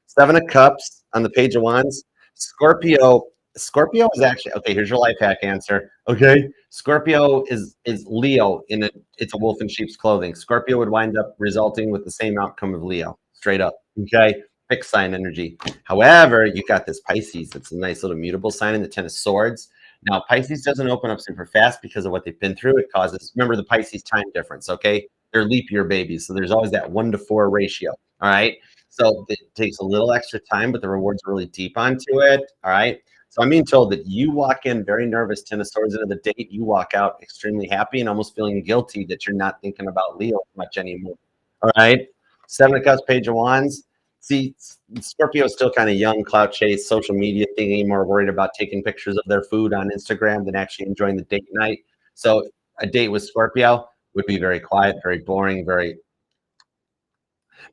Seven of Cups on the Page of Wands. Scorpio Scorpio is actually okay. Here's your life hack answer. Okay, Scorpio is Leo in a it's a wolf in sheep's clothing. Scorpio would wind up resulting with the same outcome of Leo, straight up. Okay, fixed sign energy. However, you got this Pisces. It's a nice little mutable sign in the Ten of Swords. Now, Pisces doesn't open up super fast because of what they've been through. It causes, remember the Pisces time difference. Okay, they're leap year babies, so there's always that 1-to-4 ratio. All right, so it takes a little extra time, but the rewards are really deep onto it. All right. So I'm being told that you walk in very nervous, Ten of Swords into the date. You walk out extremely happy and almost feeling guilty that you're not thinking about Leo much anymore. All right. Seven of Cups, Page of Wands. See, Scorpio is still kind of young, clout chase, social media thingy, more worried about taking pictures of their food on Instagram than actually enjoying the date night. So a date with Scorpio would be very quiet, very boring, very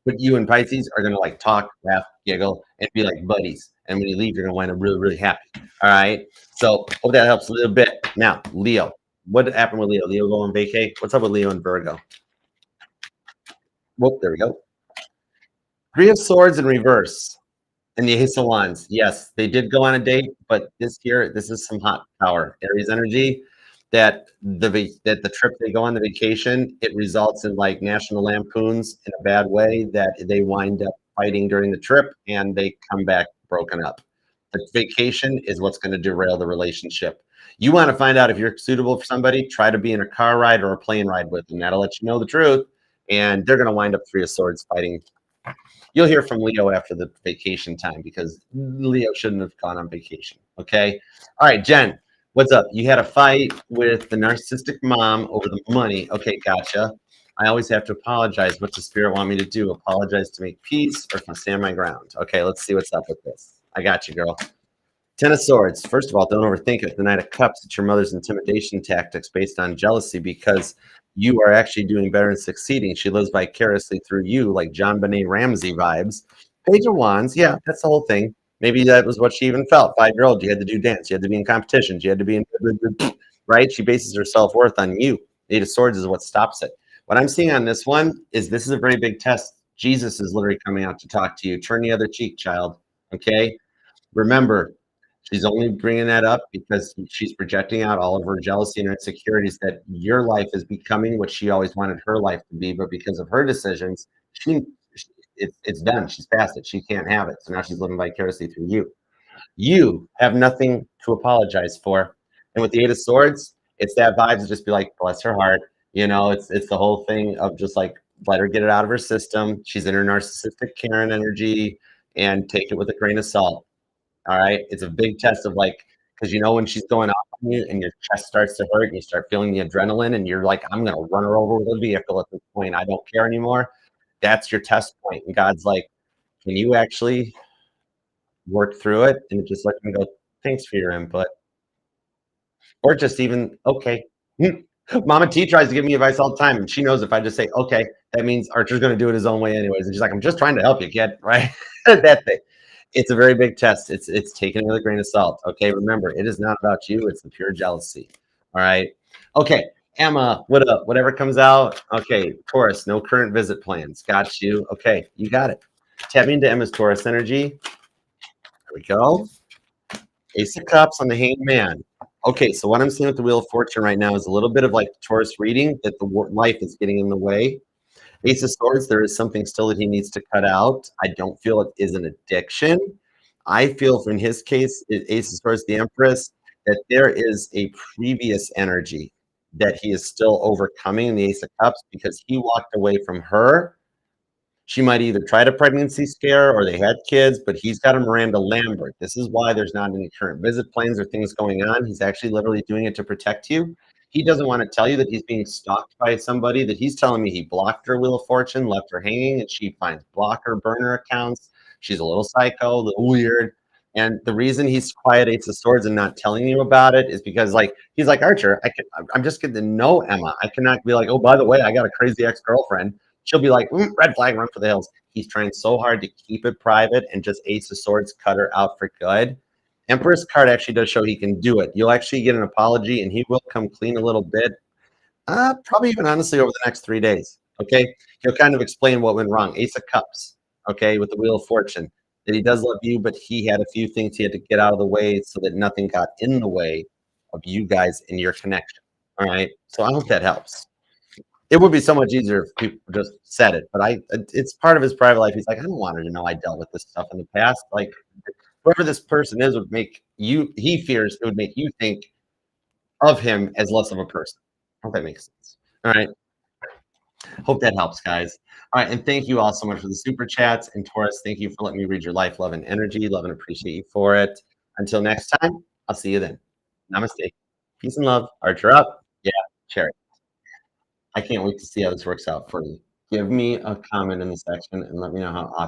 but you and Pisces are gonna like talk, laugh, giggle, and be like buddies. And when you leave, you're gonna wind up really, really happy. All right. So hope that helps a little bit. Now, Leo. What happened with Leo? Leo go on vacay? What's up with Leo and Virgo? Whoop, there we go. Three of Swords in reverse. And the Ace of Wands. Yes, they did go on a date, but this year, this is some hot power. Aries energy. That the trip they go on the vacation, it results in like national lampoons in a bad way that they wind up fighting during the trip and they come back broken up. The vacation is what's going to derail the relationship. You want to find out if you're suitable for somebody, try to be in a car ride or a plane ride with them. That'll let you know the truth. And they're going to wind up Three of Swords fighting. You'll hear from Leo after the vacation time because Leo shouldn't have gone on vacation. Okay. All right, Jen, what's up? You had a fight with the narcissistic mom over the money. Okay, gotcha. I always have to apologize. What's the spirit want me to do? Apologize to make peace or to stand my ground? Okay, let's see what's up with this. I got you, girl. Ten of Swords. First of all, don't overthink it. The Knight of Cups, it's your mother's intimidation tactics based on jealousy because you are actually doing better and succeeding. She lives vicariously through you, like John Benet Ramsey vibes. Page of Wands, yeah, that's the whole thing. Maybe that was what she even felt. 5-year-old, you had to do dance. You had to be in competition. You had to be in, right? She bases her self-worth on you. Eight of Swords is what stops it. What I'm seeing on this one is this is a very big test. Jesus is literally coming out to talk to you. Turn the other cheek, child. Okay? Remember, she's only bringing that up because she's projecting out all of her jealousy and insecurities that your life is becoming what she always wanted her life to be, but because of her decisions, it's done. She's past it. She can't have it. So now she's living vicariously through you. You have nothing to apologize for. And with the Eight of Swords, it's that vibe to just be like, bless her heart. You know, it's the whole thing of just like let her get it out of her system. She's in her narcissistic Karen energy and take it with a grain of salt. All right. It's a big test of like, because you know when she's going off on you and your chest starts to hurt and you start feeling the adrenaline and you're like, I'm gonna run her over with a vehicle at this point. I don't care anymore. That's your test point. And God's like, can you actually work through it? And just let him go, thanks for your input. Or just even, okay. Mama T tries to give me advice all the time, and she knows if I just say, okay, that means Archer's gonna do it his own way anyways. And she's like, I'm just trying to help you, kid, right? That thing. It's a very big test. It's taken with a grain of salt. Okay, remember, it is not about you. It's the pure jealousy. All right. Okay, Emma, what up? Whatever comes out. Okay, Taurus, no current visit plans. Got you. Okay, you got it. Tap into Emma's Taurus energy. There we go. Ace of Cups on the Hanged Man. Okay, so what I'm seeing with the Wheel of Fortune right now is a little bit of like Taurus reading that the life is getting in the way. Ace of Swords, there is something still that he needs to cut out. I don't feel it is an addiction. I feel in his case, Ace of Swords, the Empress, that there is a previous energy that he is still overcoming in the Ace of Cups because he walked away from her. She might either tried a pregnancy scare or they had kids, but he's got a Miranda Lambert. This is why there's not any current visit plans or things going on. He's actually literally doing it to protect you. He doesn't want to tell you that he's being stalked by somebody, that he's telling me he blocked her Wheel of Fortune, left her hanging, and she finds blocker burner accounts. She's a little psycho, a little weird. And the reason he's quiet Ace of Swords and not telling you about it is because like he's like, Archer, I'm just getting to know Emma. I cannot be like, oh, by the way, I got a crazy ex-girlfriend. She'll be like, red flag, run for the hills. He's trying so hard to keep it private and just Ace of Swords cut her out for good. Empress card actually does show he can do it. You'll actually get an apology and he will come clean a little bit. Probably even honestly over the next 3 days. Okay. He'll kind of explain what went wrong. Ace of Cups. Okay. With the Wheel of Fortune. that he does love you, but he had a few things he had to get out of the way so that nothing got in the way of you guys and your connection. All right. So I hope that helps. It would be so much easier if people just said it, but it's part of his private life. He's like, I don't want her to know I dealt with this stuff in the past. Like, whoever this person is would make you, he fears it would make you think of him as less of a person. I hope that makes sense. All right. Hope that helps, guys. All right. And thank you all so much for the super chats. And Taurus, thank you for letting me read your life, love, and energy. Love and appreciate you for it. Until next time, I'll see you then. Namaste. Peace and love. Archer up. Yeah. Cherry. I can't wait to see how this works out for you. Give me a comment in the section and let me know how awesome.